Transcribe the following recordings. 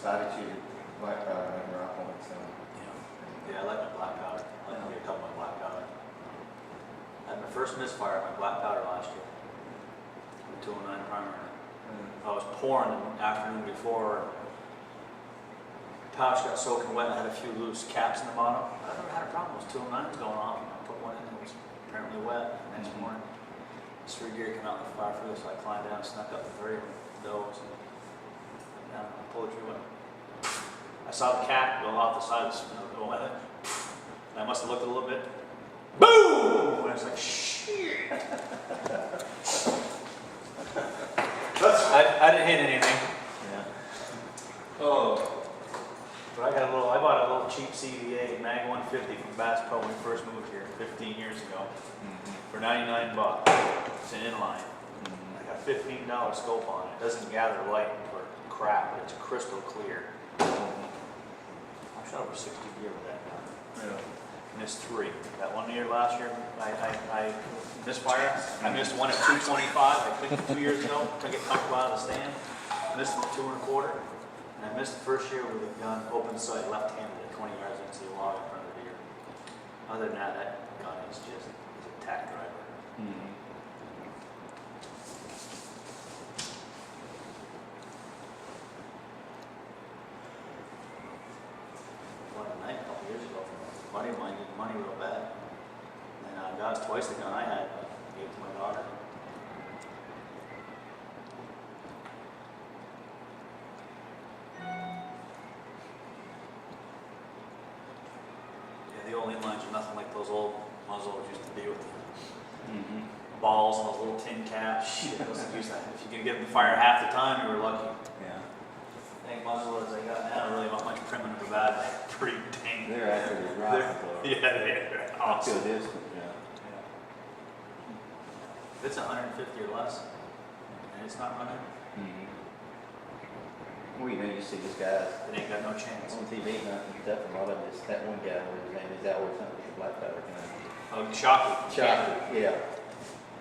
decided you black powder and rock on it, so. Yeah, I like my black powder. I like to get a couple of my black powder. I had my first misfire on my black powder last year. 209 primary. I was pouring the afternoon before. Pouch got soaking wet. I had a few loose caps in the bottom. I never had a problem. Those 209s going off. I put one in that was apparently wet. Next morning, this 3 gear came out in the fire for this. So I climbed down, snuck up the 3 of those, and down, pulled the tree away. I saw the cap go off the side of the went. And I must have looked a little bit. Boom! And I was like, shit. I didn't hit anything. Yeah. Oh. But I bought a little cheap CVA Mag 150 from Bass Pro when we first moved here 15 years ago for 99 bucks. It's an inline. I got $15 scope on it. It doesn't gather light for crap, but it's crystal clear. I shot over 60 deer with that gun. Yeah. Missed 3. That one year last year, I missed fire. I missed one at 225. I clicked it 2 years ago. Took it comfortable out of the stand. Missed it at 2 1/4. And I missed the first year with a gun open sight left-handed at 20 yards into the log in front of the deer. Other than that, that gun is just a tack driver. One at night a couple years ago from a buddy of mine did money real bad. And that was twice the gun I had. I gave it to my daughter. The old inlines are nothing like those old muzzles used to be with the balls and those little tin caps. Shit, those used that. If you could get them to fire half the time, you were lucky. Yeah. I think muzzles they got now really not much primitive about it. They're pretty dang. They're actually rocket blower. Yeah, they're awesome. Up to a distance, yeah. If it's 150 or less, and it's not running, well, you know, you see this guy it ain't got no chance. on TV, nothing stuff, and a lot of this, that one guy, what his name is, always something with the black powder gun. Oh, Shocky. Shocky, yeah.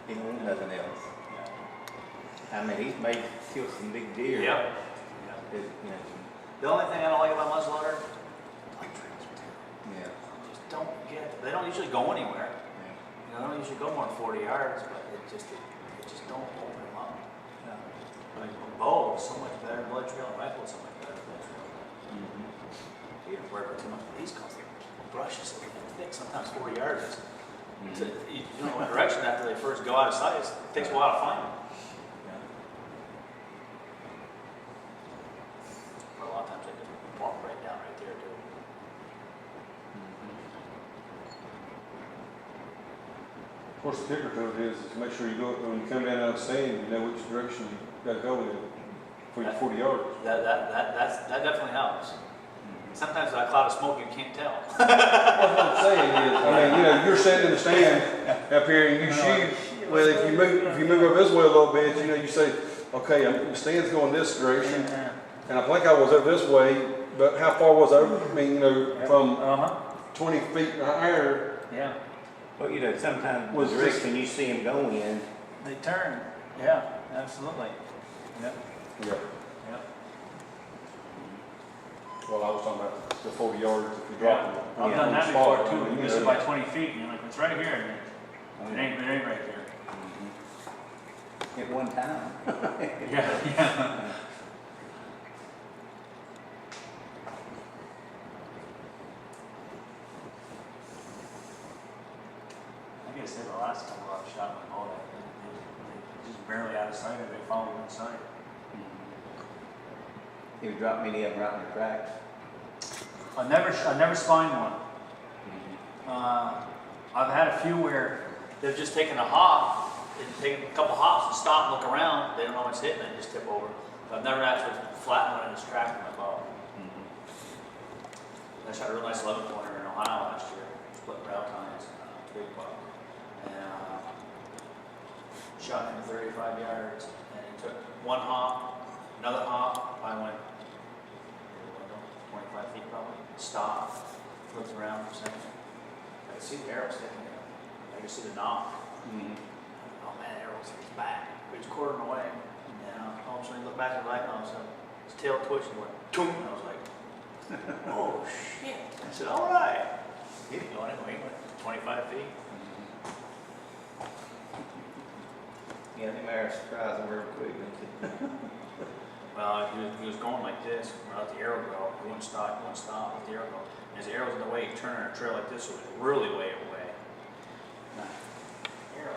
He wants nothing else. Yeah. I mean, he's made kill some big deer. Yep. You know, The only thing I don't like about muzzleloader, light trails are terrible. yeah. Just don't get. They don't usually go anywhere. You know, they don't usually go more than 40 yards, but it just don't open them up. Yeah. Like a bow is so much better than blood trail, and rifle is so much better than blood trail. You don't worry about too much of these because the brush is so thick, sometimes 40 yards. You don't know what direction after they first go out of sight. It takes a while to find them. But a lot of times they just walk right down right there too. Of course, the kicker to it is to make sure you go, when you come down out of the stand, you know which direction you got to go in for your 40 yards. That definitely helps. Sometimes with that cloud of smoke, you can't tell. What I'm saying is, I mean, you know, you're sitting in the stand up here and you shoot. Well, if you move over this way a little bit, you know, you say, okay, the stand's going this direction, and I think I was over this way, but how far was I over? I mean, you know, from 20 feet higher. Yeah. Well, you know, sometimes the direction you see him go in, They turn. Yeah, absolutely. Yep. Yeah. Yep. Well, I was talking about the 40 yards if you drop them. I've done that before too. You miss it by 20 feet, and you're like, it's right here. And it ain't right there. at one time. Yeah. I guess the last time I shot my bow, they just barely out of sight, or they followed inside. You drop many of them right in the tracks. I never spined one. I've had a few where they've just taken a hop, they've taken a couple hops and stop and look around. They don't know what's hitting it, just tip over. But I've never actually flattened one in this track with my bow. I shot a real nice 11 pointer in Ohio last year, split rail tines, big buck, and shot him 35 yards, and it took one hop, another hop. I went 25 feet probably, stopped, looked around for a second. I could see the arrow sticking there. I could see the knock. Oh man, the arrow sticks back. It was quartering away. And all of a sudden you look back at the light and all of a sudden, His tail twitched and went, toom. And I was like, oh shit. I said, all right. He didn't go anyway. He went 25 feet. Yeah, them air surprising real quick. Well, he was going like this. We're out the arrow go. He wouldn't stop, let the arrow go. And his arrow's in the way. He turned on a trail like this, so it was really way away. Arrow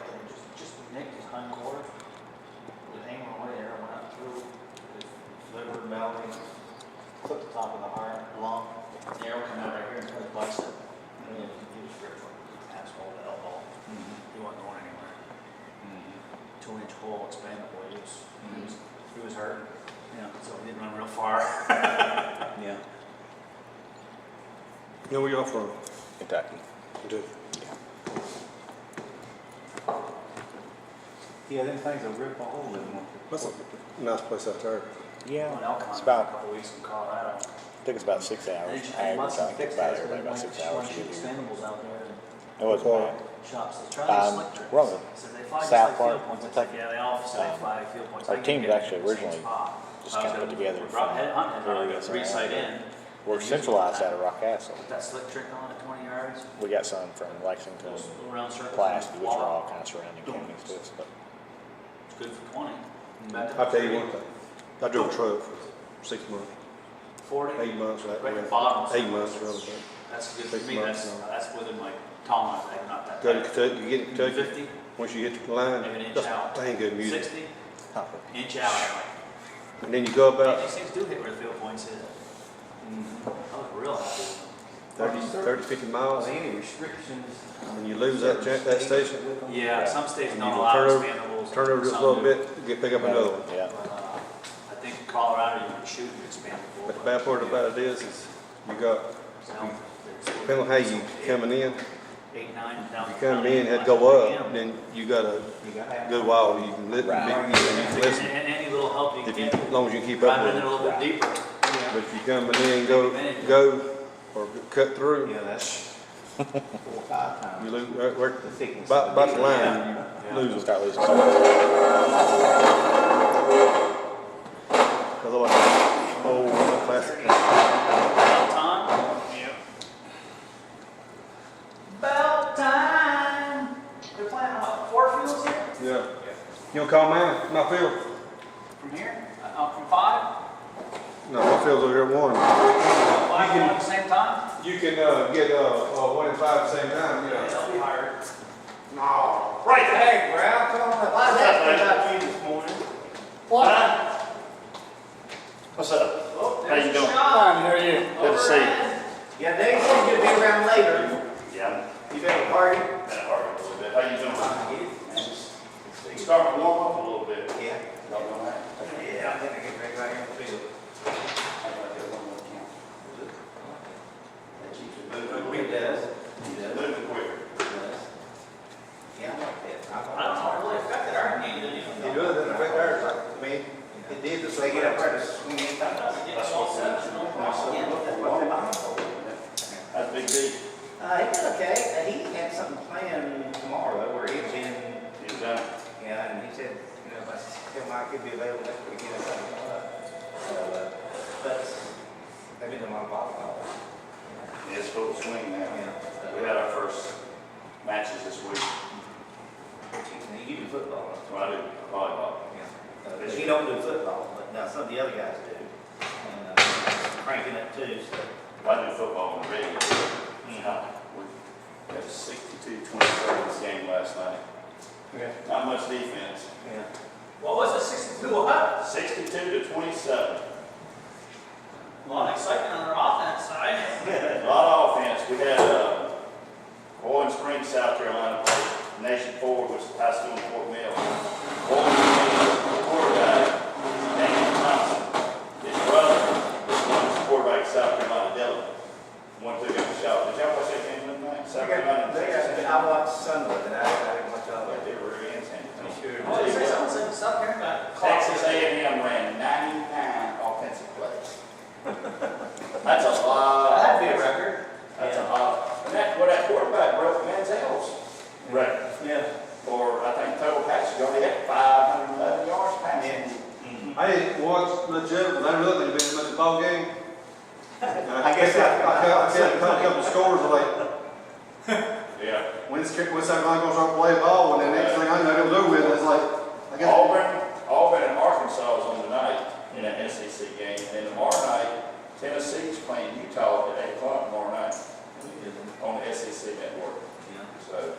just nicked his hind quarter. It was hanging away. The arrow went up through his liver, belly, clipped the top of the heart, lung. The arrow came out right here and cut his bicep. And he was ripped from asshole to elbow. He wasn't going anywhere. 2-inch hole, expandable. He was hurt. Yeah, so he didn't run real far. Yeah. Where y'all from? Kentucky. Kentucky. Yeah, them things will rip a hole in them. That's a nice place out there. Yeah, Went elk it's hunting for a about, couple weeks in Colorado. took us about 6 hours. Average, I think about everybody about 6 hours to get here. Expendables out there. It wasn't bad. Shops, they try these slick tricks. we're on the So they fly just South like Park, field points. Kentucky. Yeah, they all say fly field points. Our They team can was get actually in the same originally spot. just kind of put together from areas Reach site around. in. We're centralized out of Rock Castle. Put that slick trick on at 20 yards. We got some from Lexington, Goes around circles. Pulaski, which are all Walk. kind of surrounding counties to us, but It's good for 20. Back to I'll tell you one thing. I drove a truck for 6 months, 40. 8 months, Right right? at the bottom. 8 months, rather. That's good 6 for me. months, That's within my tolerance. I'm not that Go to tight. Kentucky, you get to Kentucky, 50, once you get to the line, maybe an inch that's out. dang good music. 60, inch out. I'm like, And then you go about these things do hit where the field points is. I was real happy. 30, 50 miles, Any restrictions? and you lose that station, Yeah, some states and don't you allow turn over, expandables. turn over just a some little do. bit, pick up another one. yeah. I think Colorado, you can shoot an expandable. But the bad part about it is you got, depending on how you coming in, 8, 9 down. you come in, had to go up, then you gotta You gotta have. go wild, you can Right. you can listen, And any little help you if can you, get, as long as you keep up drive with in it. a little bit Right. deeper. But if you coming in, go, or cut through, Yeah, that's 4 or 5 times. you lose, we're The thickness. about the line, Yeah. you lose them. Start losing some. Otherwise, oh, classic. Bell time? Yep. Bell time! They're playing on 4 fields here? Yeah. You don't call mine, my field? From here? From 5? No, my field's over here at 1. 5 at the same time? You can, get, 1 and 5 at the same time, Yeah, they'll be hired. No. Right Hey, Brown, come on, why's that good about you this morning? What's up? Oh, How you there's doing? Sean. How are you? Good to see you. Yeah, Dave said you'd be around later. Yeah, You been a party? been at work a little bit. How you doing? Yeah. You starting to warm up a little bit. Yeah. Y'all doing that? Yeah, I think I get ready right here in the field. How about that one more count? That keeps it moving. It does. Moving quicker. Yeah, I like that. I don't know, it really affected our game, didn't it? It really doesn't affect ours, I mean, it did just They get up there to swing in. That's what That's a big deal. He did okay. He had something planned tomorrow where he's in, You done? yeah, and he said, you know, if I tell Mike he'd be available next weekend or something like that. So, but they've been doing a lot of volleyball. Yeah, it's full swing now. Yeah. We had our first matches this week. You do football. Well, I do volleyball. Yeah. Because you don't do football, but now some of the other guys do. And cranking it too, so. I do football on the radio. Yeah. We had a 62-27 game last night. Yeah. Not much defense. Yeah. What was it, 62 what? 62-27. A lot of excitement on our offense side. A lot of offense. We had Bowling Springs, South Carolina, played Nation Forward, which is high school in Fort Mill. Bowling Springs, the quarterback, Daniel Thompson. His brother was the quarterback of South Carolina, Dillon. One took him a shot. Did y'all watch that game last night? South Carolina and Texas. I watched Sunderland and I didn't watch all that. They were really intense. Oh, you say someone said stuff here about Texas A&M ran 99 offensive plays. That's a lot. That'd be a record. That's a lot. And that quarterback broke Manziel's record Yeah. for, I think, total passes. He only had 511 yards. legit, but that really ain't been much of a ball game. I guess I got a couple scores like, Yeah. when's everybody gonna start playing ball? And then next thing I know, they'll do with it, it's like, I guess. Auburn and Arkansas is on tonight in an SEC game, and then tomorrow night, Tennessee's playing Utah at 8 o'clock tomorrow night on the SEC network. So,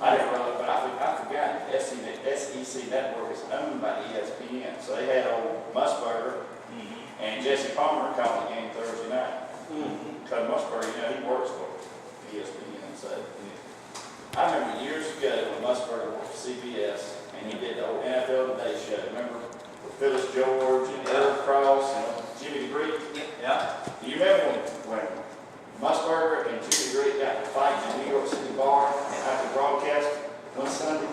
I didn't realize, but I forgot the SEC network is owned by ESPN. So they had old Musburger and Jesse Palmer calling the game Thursday night. Because Musburger, he works for ESPN. So I remember years ago when Musburger worked for CBS and he did the old NFL Today show. Remember with Phyllis George and Eric Cross and Jimmy the Greek? Yeah. Do you remember when Musburger and Jimmy the Greek got to fight in the New York City bar after the broadcast one Sunday?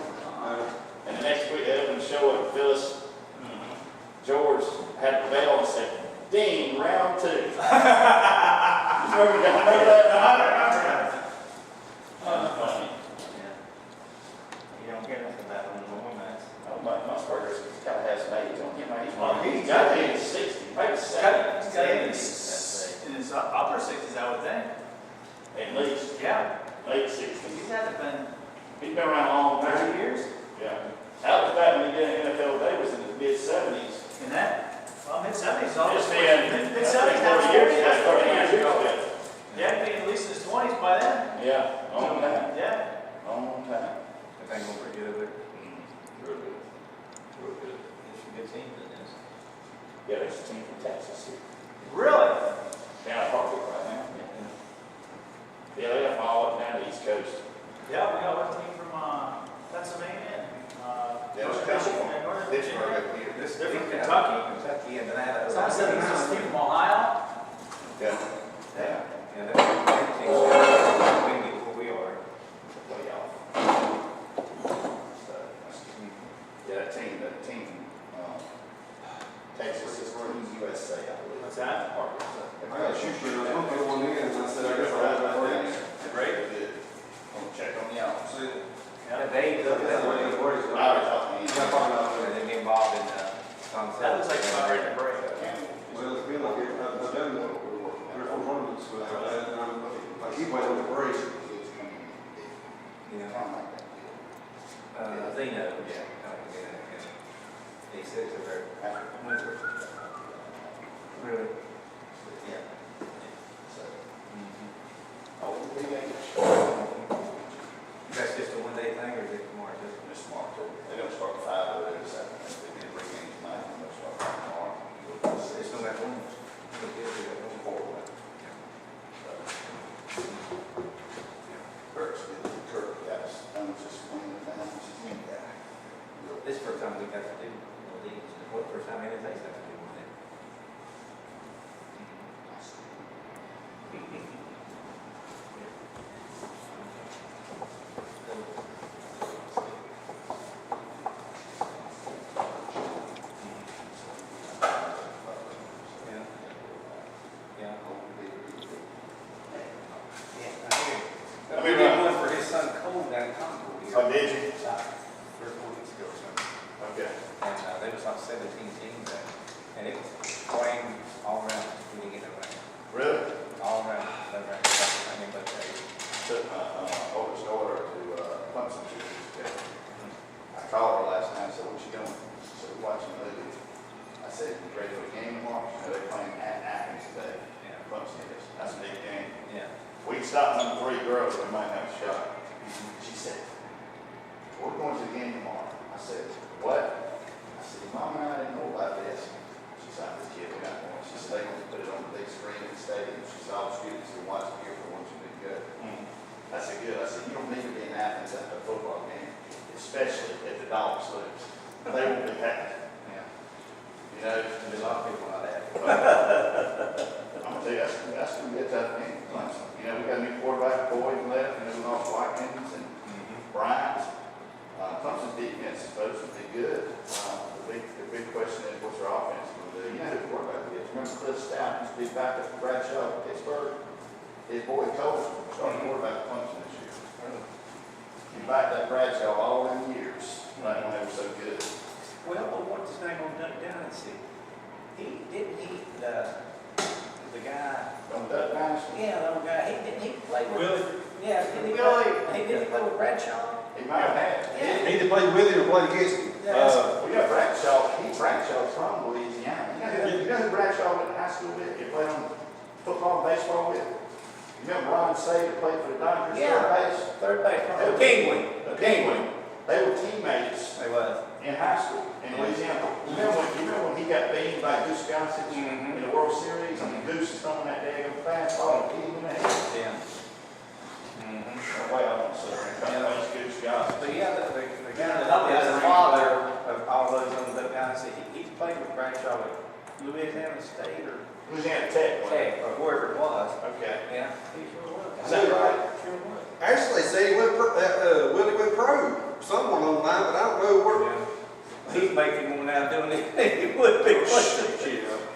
And the next week they opened the show and Phyllis George had the bell and said, "Ding, round 2." You remember that? Funny. You don't get nothing about them no more, man. Oh, Musburger's kind of has an age on him. Well, He's got to be 60, maybe 70. He's got in his upper 60s, I would think. At least, Yeah. late 60s. He's had been He's been around a long time. 30 years. Yeah. That was back when he did NFL Day, was in the mid-70s. In that? Well, mid-70s. It's Almost been mid-70s. That's 40 years. 40 That's 40 years ago. Yeah, he'd be at least in his 20s by then. Yeah, long time. Yeah. Long time. I think we're pretty good with it. Real good. Real good. It's a good team in this. Yeah, there's a team from Texas here. Really? Down at Hartwick right now. Yeah, they have all up down the East Coast. Yeah, we got one team from Pennsylvania. Yeah, it's Michigan, and Northern Pittsburgh Virginia. up here. This They're from big Kentucky. and that. Someone said he's a team from Ohio. Yeah. Yeah. And they're big teams. We get where we are. Way off. So, yeah, that team, Texas is Team USA, I believe. What's that? Hartwick. I got a shoe shooter, I don't put one in, and I said, I guess I'll have that for you. Great. Good. I'm gonna check on y'all. See, Yeah, they, that's what they were. I already talked to you. yeah, probably not. They get involved in, concept. That looks like it's already a break. Well, it's been like, I've done 3 or 4 tournaments with that, and I keep waiting on the break. Yeah. Zeno, yeah, kind of, yeah. He says they're very. Really? Yeah. So. Oh, we ain't. That's just a one-day thing, or is it more just? It's smart too. They're gonna start 5 over there this afternoon. They did bring in tonight, and they'll start tomorrow. It's no matter when. It's forward. Kirk's good. Kirk, yes. I'm just winning the down. She's winning that. This first time we got to do one of these. What first time anything's got to do with it? Yeah. Yeah. I We mean, did one for his son Cole down in Concord here. Oh, did you? 3 or 4 weeks ago or something. Okay. And there was like 17 teams there. And it was playing all around. We didn't get no rain. Really? All around. No rain. I mean, but Took my oldest daughter to Clemson 2 weeks ago. I called her last night and said, "What you doing?" She said, "We're watching a movie." I said, "You ready for the game tomorrow?" She said, "They're playing at Athens today." yeah. Clemson is. That's a big game. Yeah. We stopped number 3 girls, we might have a shot. She said, "We're going to the game tomorrow." I said, "What?" I said, "Mom and I didn't know about this." She said, "I'm the kid, we got one." She said, "They want to put it on the big screen in the stadium." She said, "All the students who watch it here for once you do good." I said, "Good." I said, "You don't need to be in Athens at a football game, especially if the Dogs lose. They won't be happy." Yeah. You know, There's a lot of people not happy. I'm gonna tell you, that's gonna be a tough game. Clemson. You know, we got a new quarterback, Boyd left, and we lost Watkins and Bryant. Clemson's defense is supposed to be good. The big question is, what's their offense going to do? You know who the quarterback is. Remember Cliff Stout used to be back at Bradshaw, Pittsburgh? His boy Cole started quarterback at Clemson this year. He backed that Bradshaw all them years, right when they were so good. Well, but what's his name on Dynasty? on Duck Dynasty. Yeah, that guy, he played with. Willie? Yeah, did he Willie. play with Bradshaw? He might have had. Yeah. Either play with him or play against him. We got Bradshaw, Bradshaw's from Louisiana. You know who Bradshaw went to high school with? He played on football, baseball with? You remember Ron Say that played for the Dodgers, Yeah. third base? Third base. Kingway. Kingway. They were teammates They was. in high school in Louisiana. You remember when he got beaten by Goose Gossett in the World Series and Goose is throwing that daggone fastball and hit him in the head? Yeah. Way off, so that's Goose Gossett. But yeah, the guy that is the father of all those on the dynasty, he played with Bradshaw at Louisiana State or Louisiana Tech. Tech or wherever it was. Okay. Yeah, he sure was. Is that right? Sure was. Actually, they said he went Willie went pro somewhere online, but I don't know where. Yeah. He's making more now doing it than he would be. He's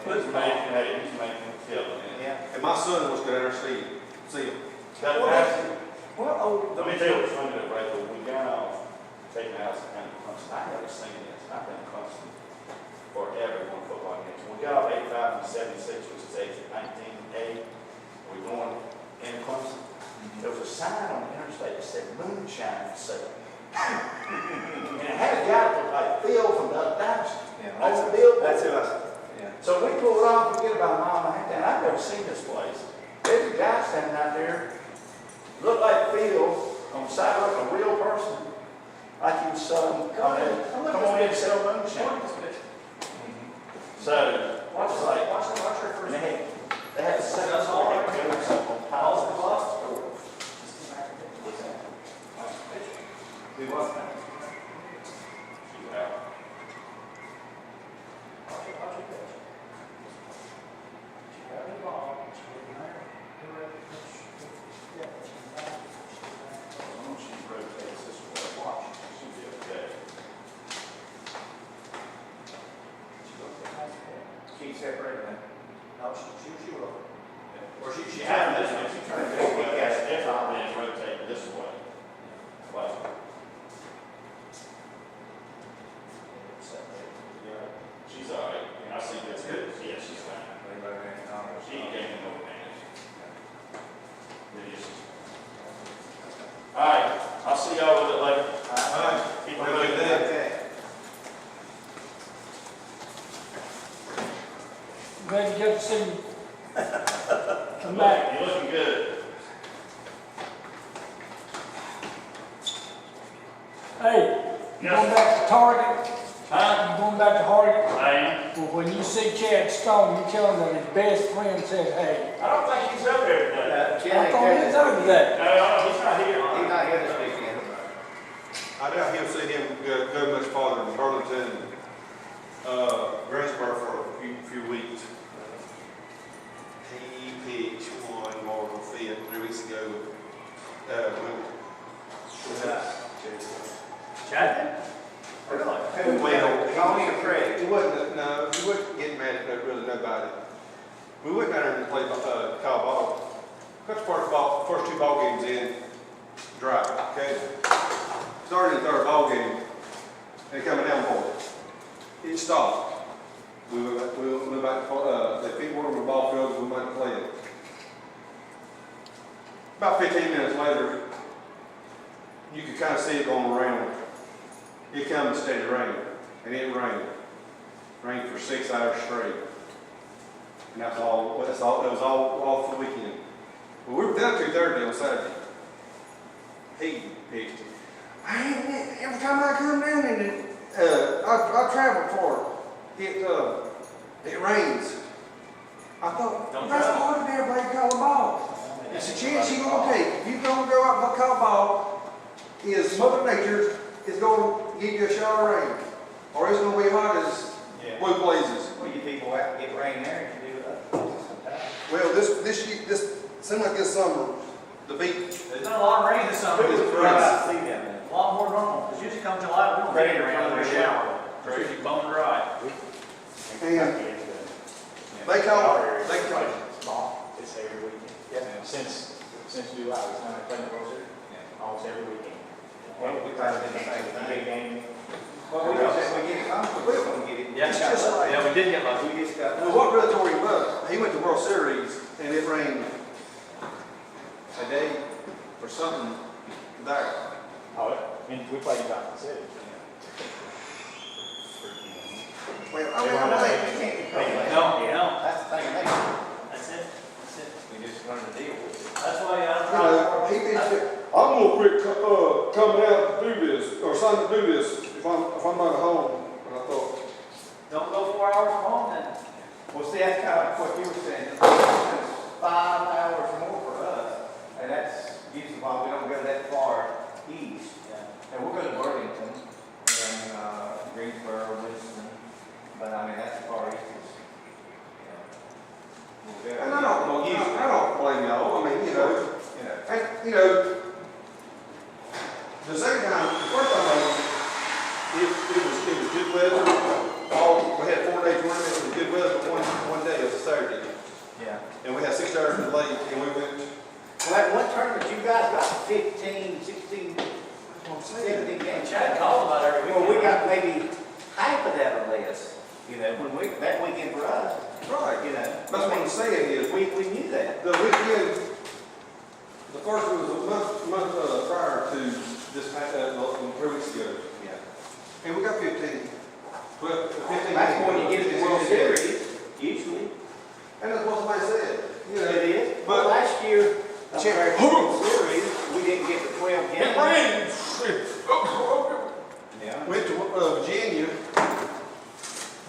making a killing. Yeah. And my son was going to see him. That Dynasty. Well, Let me tell you what's funny though, right? When we got off, taking out some kind of Clemson, I never seen this. I've been in Clemson forever going football games. When we got off 85 and 76, which is exit 19A, we were going in Clemson. There was a sign on the interstate that said moonshine sale. And it had a guy that looked like Phil from Duck Dynasty. yeah, On the billboard. that's who I said. Yeah. So we pulled off, we get about a mile and a half down. I've never seen this place. There's a guy standing out there, looked like Phil on the sidewalk, a real person, like he was selling, come on in and sell moonshine. So, what's it like? Watch her And they had a second story, they could do something on piles of glass. Who was that? Keep separating them. No, she will. Or she Yeah, tried this this one, one. she turned this way, that's different than rotating this way. Like, she's all right, I see that's good, yeah, she's fine. She ain't gaining no advantage. It is. All right, I'll see y'all with it later. All right. Keep it moving. Okay. Glad you got to see me. Come back. You're looking good. Hey, you going back to Target? Huh? You going back to Target? I am. Well, when you see Chad Stone, you tell him that his best friend said, hey. I don't think he's up there today. I thought he was over today. No, he's not here. He's not here this weekend. I doubt he'll see him go much farther than Burlington, Greensboro for a few weeks. He pitched one Marvel Fit 3 weeks ago. Chad? Really? Well, Tony or Craig? He wasn't getting mad at really nobody. We went down there and played call ball. Got the first two ball games in dry. Okay. Started in the third ball game, and coming down for it. It stopped. We went back to they picked one of the ball fields. We went to play it. About 15 minutes later, you could kind of see it going around. It come and steady rain, and it rained. Rained for 6 hours straight. And that was all for the weekend. Well, we were down 2:30 on Saturday. He pitched it. Every time I come down in it, I travel far. It rains. I thought, that's part of everybody call a ball. It's a chance you're going to take. If you're going to go out and call a ball, is Mother Nature is going to give you a shot of rain. Or it's going to be hot as blue blazes. Well, you people have to get rain there and do that. Well, this seemed like this summer, the beach. There's not a lot of rain this summer. It was It's crazy. a lot more normal. Because usually come July, we don't get any rain under a shower. It's usually bone dry. And they call. It's every weekend. Yeah. Since July, it's not playing the World Series. Almost every weekend. Well, we tried to do the same Big thing. game. Well, we get it, I'm going to get it. Yeah, It's just like- yeah, we did get lucky. We just got. Well, what really tore him up, he went to World Series and it rained a day or something there. Oh, and we played in Johnson City. Well, I mean, you can't be complaining. No. That's the thing, I think. That's it. That's it. We just learn to deal with it. That's why I'm gonna quit coming out to do this, or sign to do this, if I'm not at home. And I thought, don't go 4 hours from home then. Well, see, that's kind of like what you were saying. It's 5 hours more for us, and that's usually why we don't go that far east. Yeah. And we'll go to Burlington and Greensboro, Winston, but I mean, that's far east. We'll go. and I don't blame y'all, I mean, You know, and, the second time, the first time it was good weather. We had 4 day tournament, it was good weather, but one day, it was a Saturday. Yeah. And we had 6 hours delay, and we went, well, what tournament you guys got? 15, 16, 17 games. Chad called about every weekend. Well, we got maybe half of that or less, that weekend for us, right, that's what I'm saying is, we knew that. the weekend, the first one was a month prior to this, 3 weeks ago. Yeah. And we got 15. 15. That's when you get to the World Series, usually. And that's what somebody said, It is. But But last year, Check. World Series, we didn't get the 12 games. Yeah. went to Virginia,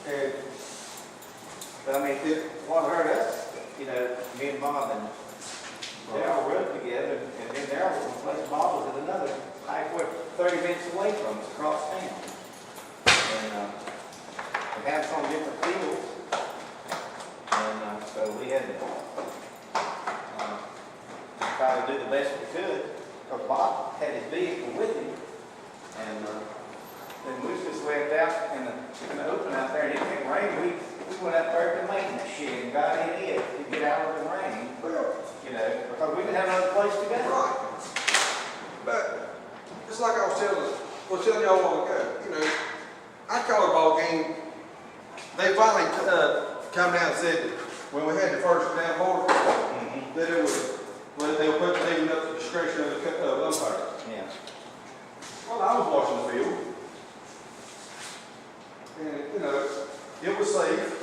and But I mean, what hurt us, me and Bob and Darryl rode together, and then Darryl was gonna play Bob was at another halfway, 30 minutes away from us, across town. And, we had some different fields, and, so we had to, try to do the best we could, because Bob had his vehicle with him, and, then we just left out in the open out there, and it kept raining, we went out there to the maintenance shed and got in it to get out of the rain, because we didn't have another place to go. right. But it's like I was telling y'all a while ago, I called a ball game. They finally come down and said that when we had the first down board, that it was, well, they were leaving up to the discretion of the umpire. Yeah. Well, I was watching the field, and it was safe.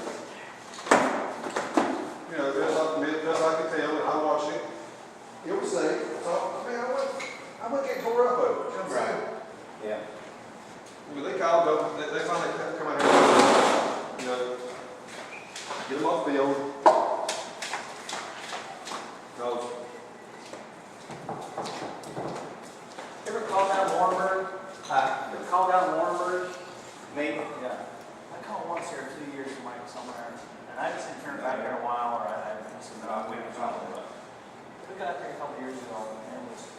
Best I could tell, and I watched it. It was safe. So I mean, I wouldn't get tore up over it. You know what I'm saying? Yeah. Well, they called up, they finally come out here, get them off the field. Ever called down Warrenburg? Ever called down Warrenburg? Me? Yeah. I called once here 2 years from Mike somewhere, and I just didn't turn back there in a while, or I missed a week or something, but we got there a couple years ago, and it was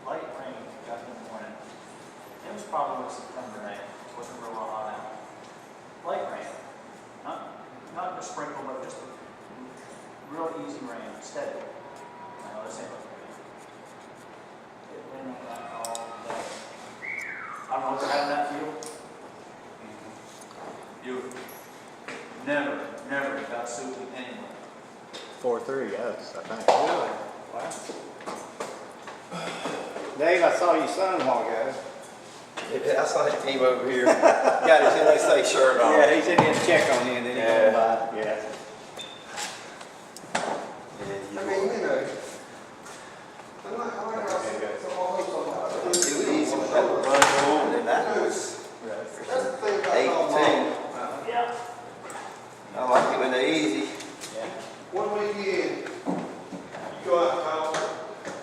light rain, got in the morning. It was probably September night, it wasn't real hot out. Light rain, not just sprinkle, but just a real easy rain, steady. I know this ain't what it went like that all day. I don't know what they had in that field. You never got sued with anyone. 4-3, yes, I think. Really? Wow. Dave, I saw your son a while ago. I saw he came over here, got his NSA shirt on. Yeah, he said he had to check on you, and then he came by. Yeah. I mean, I'm like how I said, so all those It was easy with that run home, and that was that's the thing about 18. Yeah. I like it when they're easy. Yeah. one weekend, you go out and call,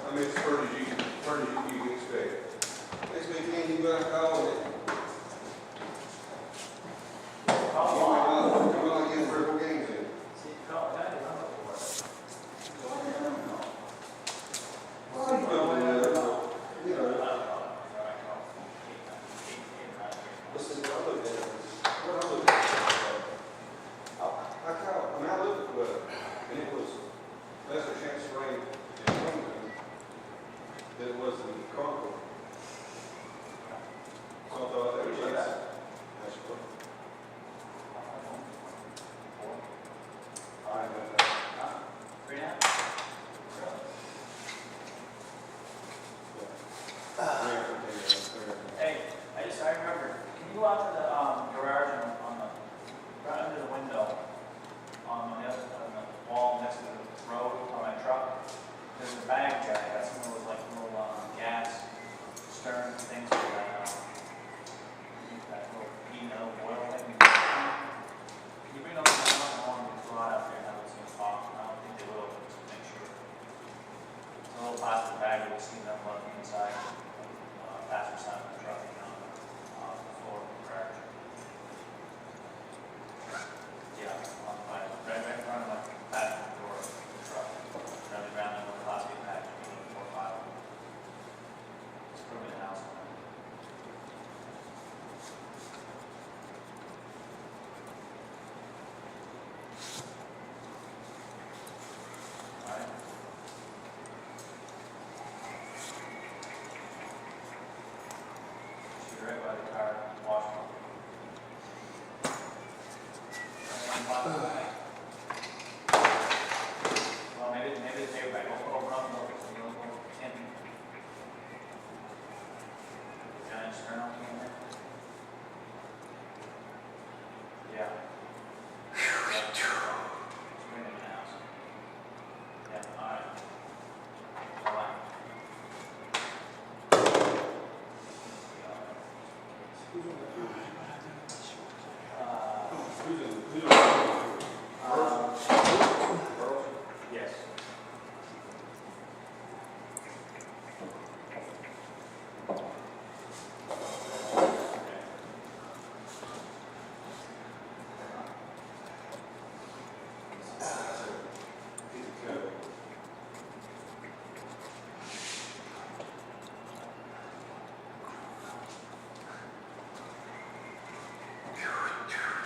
I mean, it's pretty as you can expect. Next weekend, you go out and call it. You might not get 3 or 4 games.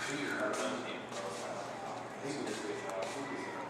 He was just